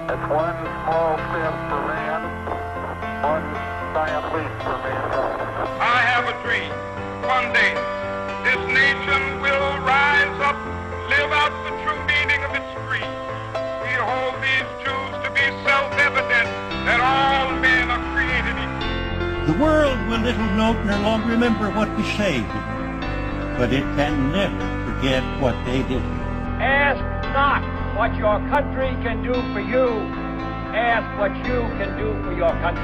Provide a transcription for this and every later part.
It's one small step for man, one giant leap for mankind. I have a dream. One day, this nation will rise up, live out the true meaning of its creed. We hold these truths to be self-evident, that all men are created equal. The world will little note no longer remember what we say, but it can never forget what they did. Ask not what your country can do for you. Ask what you can do for your country.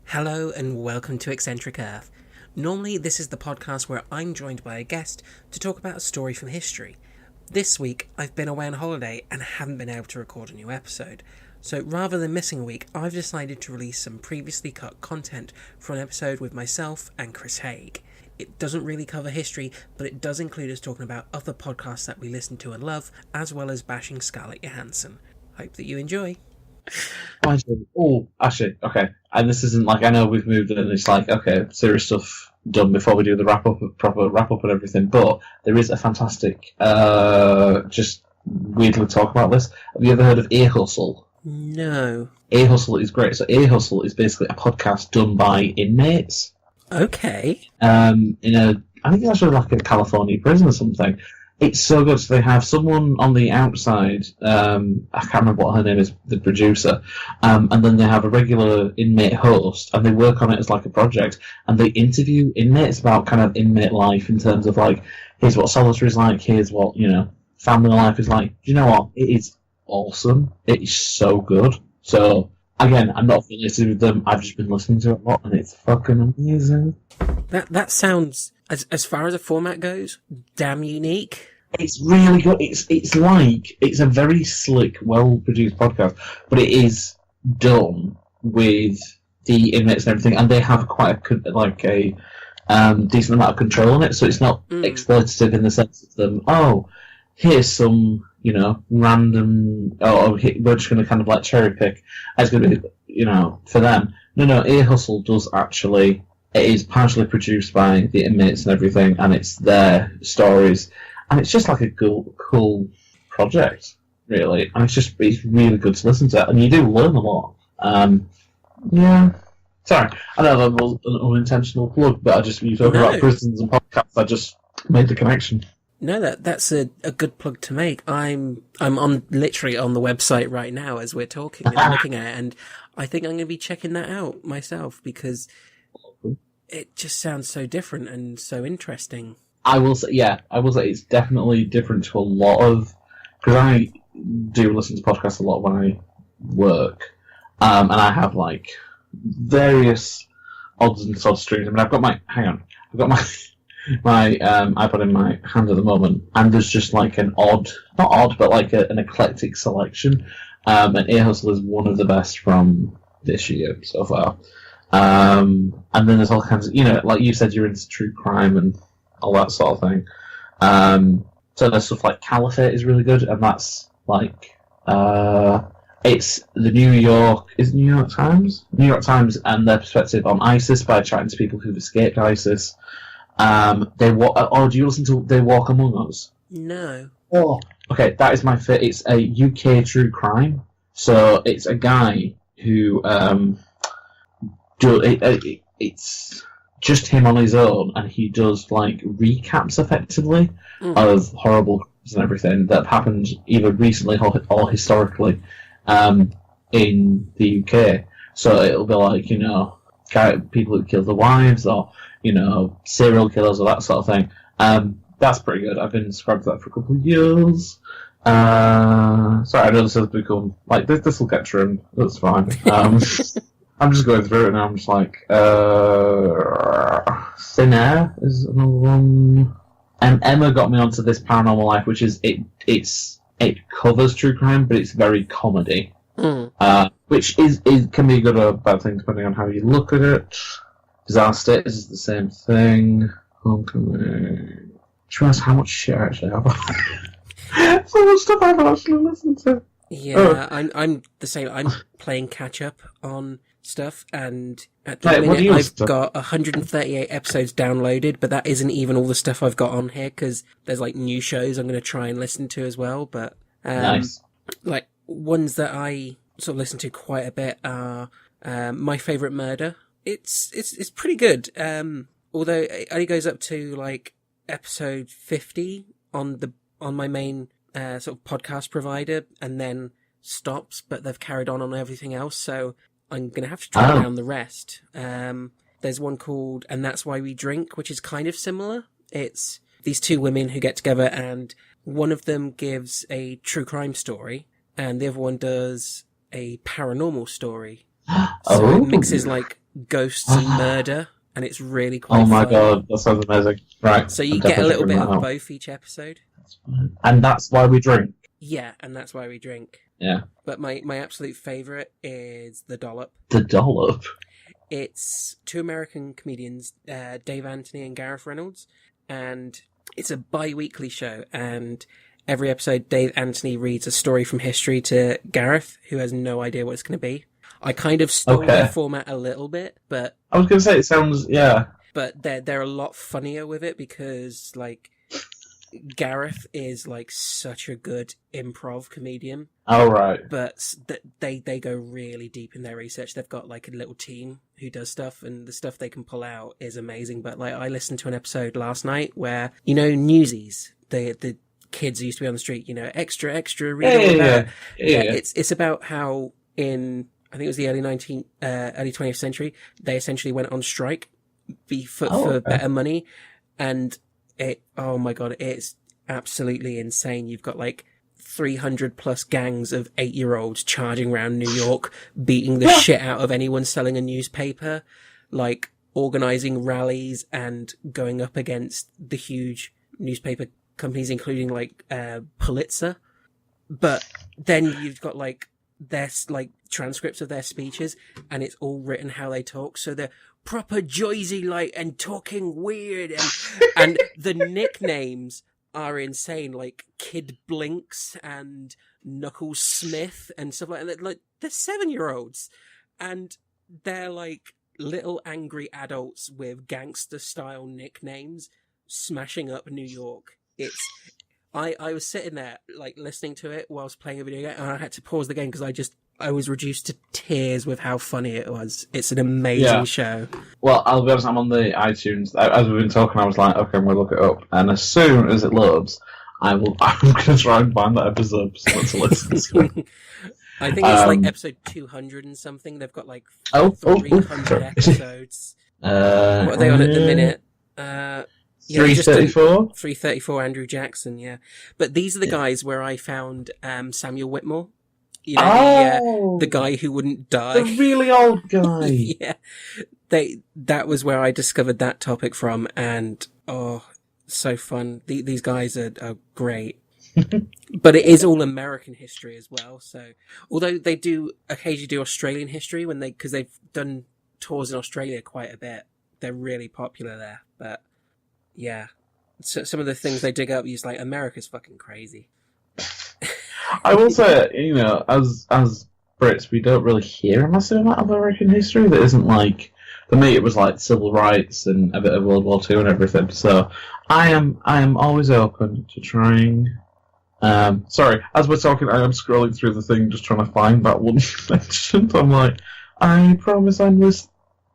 Hello and welcome to Eccentric Earth. Normally this is the podcast where I'm joined by a guest to talk about a story from history. This week I've been away on holiday and haven't been able to record a new episode. So rather than missing a week, I've decided to release some previously cut content for an episode with myself and Chris Haigh. It doesn't really cover history, but it does include us talking about other podcasts that we listen to and love, as well as bashing Scarlet Johansen. Hope that you enjoy. Actually, okay. And this isn't like, I know we've moved it and it's like, okay, serious stuff done before we do the proper wrap up and everything, but there is a fantastic, just weirdly talk about this. Have you ever heard of Ear Hustle? No. Ear Hustle is great. So Ear Hustle is basically a podcast done by inmates. Okay. I think it's actually like a California prison or something. It's so good. So they have someone on the outside, I can't remember what her name is, the producer, and then they have a regular inmate host, and they work on it as like a project, and they interview inmates about kind of inmate life in terms of like, here's what solitary is like, here's what, family life is like. Do you know what? It is awesome. It is so good. So, again, I'm not affiliated with them, I've just been listening to it a lot, and it's fucking amazing. That sounds, as far as a format goes, damn unique. It's really good. It's a very slick, well-produced podcast, but it is done with the inmates and everything, and they have quite a decent amount of control on it, so it's not exploitative in the sense of them, here's some, random, we're just going to kind of like cherry pick. It's going to be, for them. No, Ear Hustle does actually, it is partially produced by the inmates and everything, and it's their stories, and it's just like a cool project, really, and it's really good to listen to, and you do learn a lot. Yeah. Sorry, I know that was an unintentional plug, but you talk about prisons and podcasts, I just made the connection. No, that's a good plug to make. I'm literally on the website right now as we're talking and looking at it, and I think I'm going to be checking that out myself because it just sounds so different and so interesting. I will say it's definitely different to a lot of, because I do listen to podcasts a lot when I work, and I have like various odds and sods streams. I mean, I've got my iPod in my hand at the moment, and there's just like an an eclectic selection. And Ear Hustle is one of the best from this year so far. And then there's all kinds of, like you said, you're into true crime and all that sort of thing. So there's stuff like Caliphate is really good, and that's like, it's the New York Times and their perspective on ISIS by chatting to people who've escaped ISIS. Do you listen to They Walk Among Us? No. Oh, okay, that is my favorite. It's a UK true crime. So it's a guy who it's just him on his own, and he does like recaps effectively of horrible crimes and everything that have happened either recently or historically in the UK. So it'll be like, people who killed their wives, or serial killers or that sort of thing. That's pretty good. I've been subscribed to that for a couple of years. Sorry, I know this has become like this will get trimmed. That's fine. I'm just going through it now. I'm just like, Thin Air is another one. And Emma got me onto this Paranormal Life, which is it covers true crime, but it's very comedy, which can be a good or bad thing depending on how you look at it. Bizarre Status is the same thing. Homecoming. Should I ask how much shit I actually have? So much stuff I haven't actually listened to. Yeah, I'm the same. I'm playing catch up on stuff, and at the Right, what do minute you I've listen to? got 138 episodes downloaded, but that isn't even all the stuff I've got on here, because there's like new shows I'm going to try and listen to as well. But Nice. like ones that I sort of listen to quite a bit are My Favorite Murder. It's pretty good. Although it only goes up to like episode 50 on my main sort of podcast provider, and then stops, but they've carried on everything else, so I'm gonna have to track down the rest. There's one called And That's Why We Drink, which is kind of similar. It's these two women who get together, and one of them gives a true crime story and the other one does a paranormal story. So it mixes like ghosts and murder, and it's really quite Oh my fun. god, that sounds amazing. Right. So you I'm get a definitely little bit checking that of out. both each episode. And That's Why We Drink. Yeah, And That's Why We Drink. Yeah. But my absolute favourite is The Dollop. The Dollop. It's two American comedians, Dave Anthony and Gareth Reynolds, and it's a bi-weekly show, and every episode Dave Anthony reads a story from history to Gareth, who has no idea what it's going to be. I kind of stole their format a little bit, but I was going to say, it sounds, yeah. but they're a lot funnier with it, because like Gareth is like such a good improv comedian. Oh, right. But they go really deep in their research. They've got like a little team who does stuff, and the stuff they can pull out is amazing. But like I listened to an episode last night where, you know, Newsies, the kids who used to be on the street, you know, extra, read all that. Yeah. It's about how in, I think it was the early 20th century, they essentially went on strike for better money, and oh my god, it's absolutely insane. You've got like 300 plus gangs of 8-year-olds charging around New York, beating the shit out of anyone selling a newspaper, like organizing rallies and going up against the huge newspaper companies, including like Pulitzer. But then you've got like their like transcripts of their speeches, and it's all written how they talk, so they're proper Joyzy like and talking weird, and the nicknames are insane, like Kid Blinks and Knuckles Smith and stuff like that. Like they're 7-year-olds, and they're like little angry adults with gangster style nicknames smashing up New York. I was sitting there like listening to it whilst playing a video game, and I had to pause the game because I was reduced to tears with how funny it was. It's an amazing show. Well, I'll be honest, I'm on the iTunes. As we've been talking, I was like, okay, I'm going to look it up. And as soon as it loads, I'm going to try and find that episode to listen to. I think it's like episode 200 and something. They've got like 300 episodes. What are they on at the minute? 334? 334, Andrew Jackson, yeah. But these are the guys where I found Samuel Whitmore. You know, the guy who wouldn't die. The really old guy. Yeah. That was where I discovered that topic from, and so fun. These guys are great. But it is all American history as well, so although they do occasionally do Australian history because they've done tours in Australia quite a bit. They're really popular there, but yeah. So some of the things they dig up, is like, America's fucking crazy. I will say, you know, as Brits, we don't really hear a massive amount of American history that isn't like, for me it was like civil rights and a bit of World War II and everything, so I am always open to trying. Sorry, as we're talking, I am scrolling through the thing just trying to find that one mentioned. I'm like, I promise I'm listening.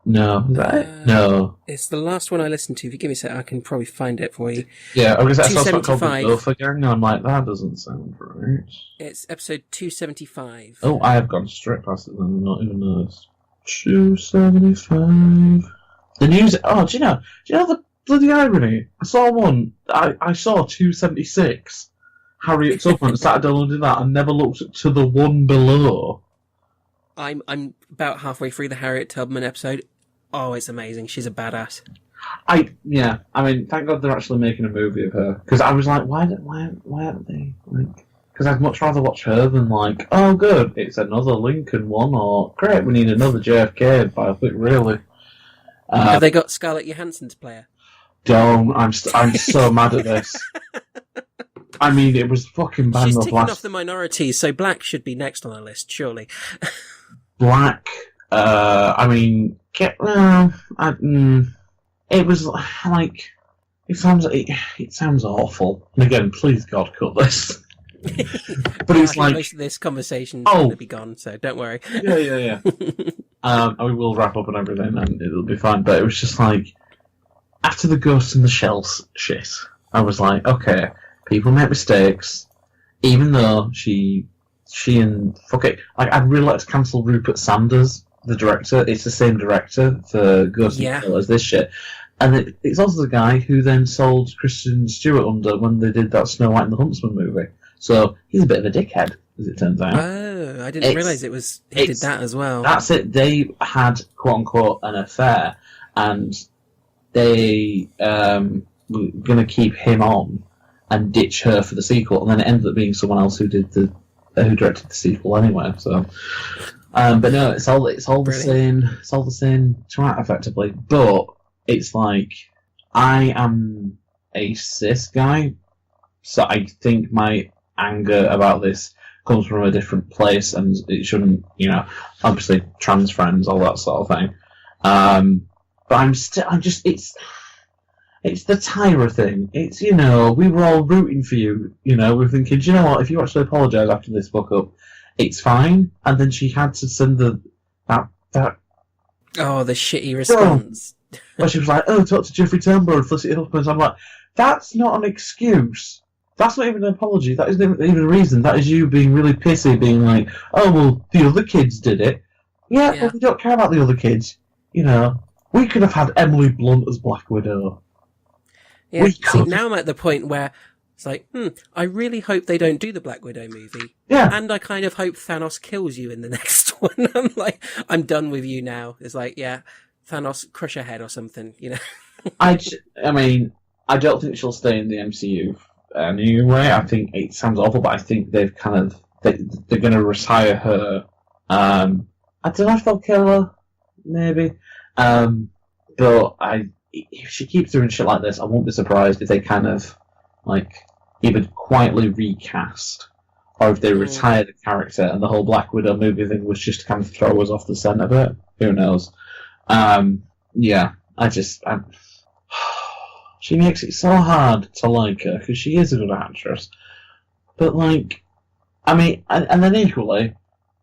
No, is that it? No. It's the last one I listened to. If you give me a sec, I can probably find it for you. Yeah, I was going to say, I saw something called the 275. Gopher Gang, and I'm like, that doesn't sound right. It's episode 275. Oh, I have gone straight past it then, I've not even noticed. 275. The news. Oh, do you know the bloody irony? I saw one. I saw 276. Harriet Tubman, started downloading that and never looked to the one below. I'm about halfway through the Harriet Tubman episode. Oh, it's amazing. She's a badass. I mean, thank God they're actually making a movie of her. Because I was like, why aren't they? Like, because I'd much rather watch her than like, oh, good, it's another Lincoln one, or great, we need another JFK biopic, really. Have they got Scarlett Johansen to play her? Don't. I'm so mad at this. I mean, it was fucking bad. She's ticking off the minorities, so black should be next on the list, surely. Black I mean, it was like it sounds awful. And again, please God, cut this. But it's like most of this conversation's going to be gone, so don't worry. Yeah. We will wrap up and everything, and it'll be fine. But it was just like after the Ghost in the Shell shit, I was like, okay, people make mistakes, even though she and fuck it. Like, I'd really like to cancel Rupert Sanders, the director. It's the same director for Ghost in the Shell as this shit. And it's also the guy who then sold Kristen Stewart under when they did that Snow White and the Huntsman movie. So he's a bit of a dickhead, as it turns out. Oh, I didn't realise he did that as well. That's it. They had, quote-unquote, an affair, and they were going to keep him on and ditch her for the sequel, and then it ended up being someone else who directed the sequel anyway. So, but no, it's all the same. It's all the same track, effectively. But it's like, I am a cis guy, so I think my anger about this comes from a different place, and it shouldn't, obviously trans friends, all that sort of thing. But it's the Tyra thing. It's, we were all rooting for you, we're thinking, do you know what, if you actually apologise after this book up, it's fine. And then she had to send the shitty response. Where she was like, talk to Jeffrey Tambor and Felicity Huffman. I'm like, that's not an excuse. That's not even an apology. That isn't even a reason. That is you being really pissy, being like, oh, well, the other kids did it. Yeah, but we don't care about the other kids. We could have had Emily Blunt as Black Widow. Yeah, see, now I'm at the point where it's like, I really hope they don't do the Black Widow movie. Yeah. And I kind of hope Thanos kills you in the next one. I'm like, I'm done with you now. It's like, yeah, Thanos, crush her head or something, I mean, I don't think she'll stay in the MCU anyway. I think it sounds awful, but I think they've they're going to retire her. I don't know if they'll kill her, maybe. But if she keeps doing shit like this, I won't be surprised if they either quietly recast, or if they retire the character and the whole Black Widow movie thing was just to kind of throw us off the scent a bit. Who knows? She makes it so hard to like her, because she is a good actress. But, and then equally,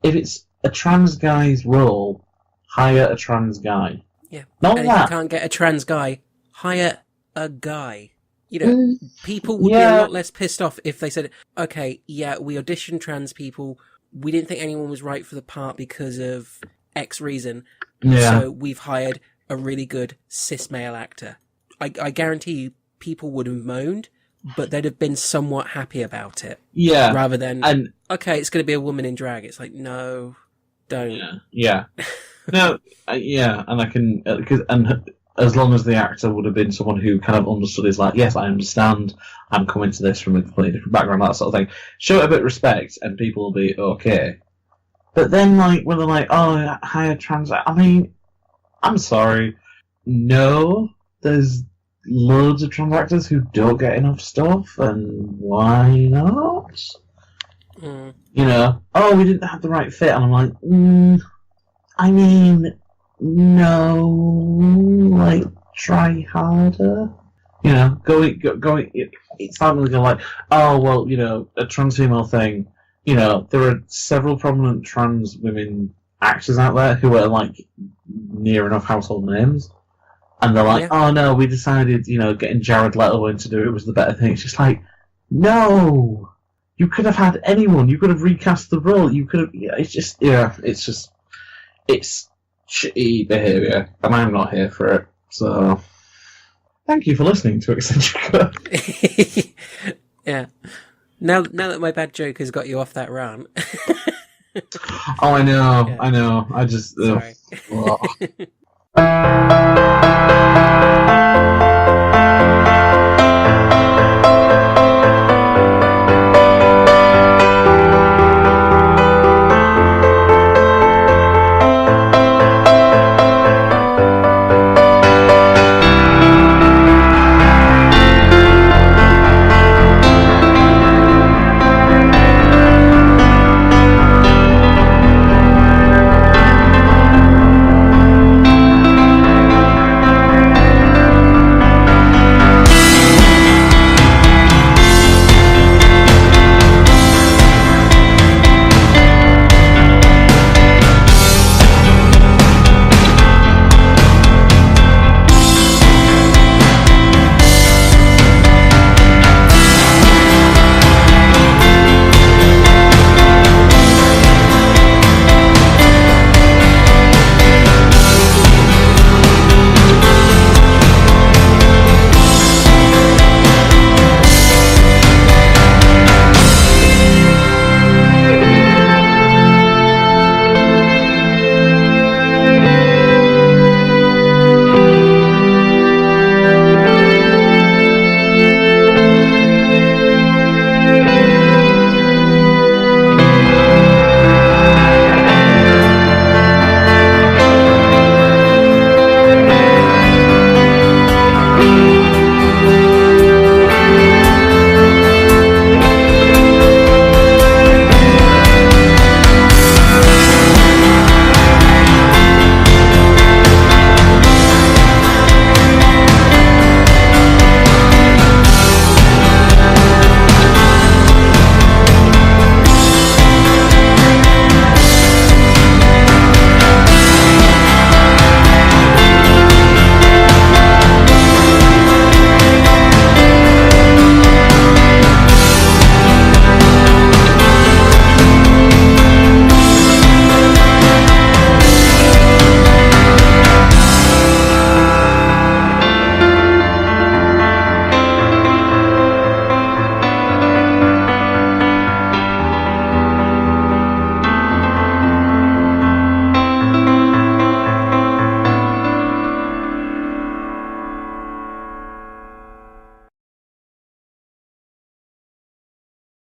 if it's a trans guy's role, hire a trans guy. Yeah. Not and that. If you can't get a trans guy, hire a guy. People would be a lot less pissed off if they said, okay, yeah, we auditioned trans people, we didn't think anyone was right for the part because of X reason, so we've hired a really good cis male actor. I guarantee you, people would have moaned, but they'd have been somewhat happy about it. Yeah. Rather than, okay, it's going to be a woman in drag. It's like, no, don't. Yeah. No, and I can, and as long as the actor would have been someone who kind of understood, is like, yes, I understand, I'm coming to this from a completely different background, that sort of thing. Show it a bit of respect, and people will be okay. But then, when they're like, oh, hire trans, I'm sorry. No, there's loads of trans actors who don't get enough stuff, and why not? We didn't have the right fit, and I'm like, no, try harder. Going. It's not really like, oh well, a trans female thing. There are several prominent trans women actors out there who are near enough household names, and they're like, oh no, we decided, getting Jared Leto in to do it was the better thing. It's just like, no, you could have had anyone. You could have recast the role. You could have. It's shitty behaviour, and I'm not here for it. So, thank you for listening to Eccentric. Yeah. Now that my bad joke has got you off that rant. Oh, I know. I just. Sorry.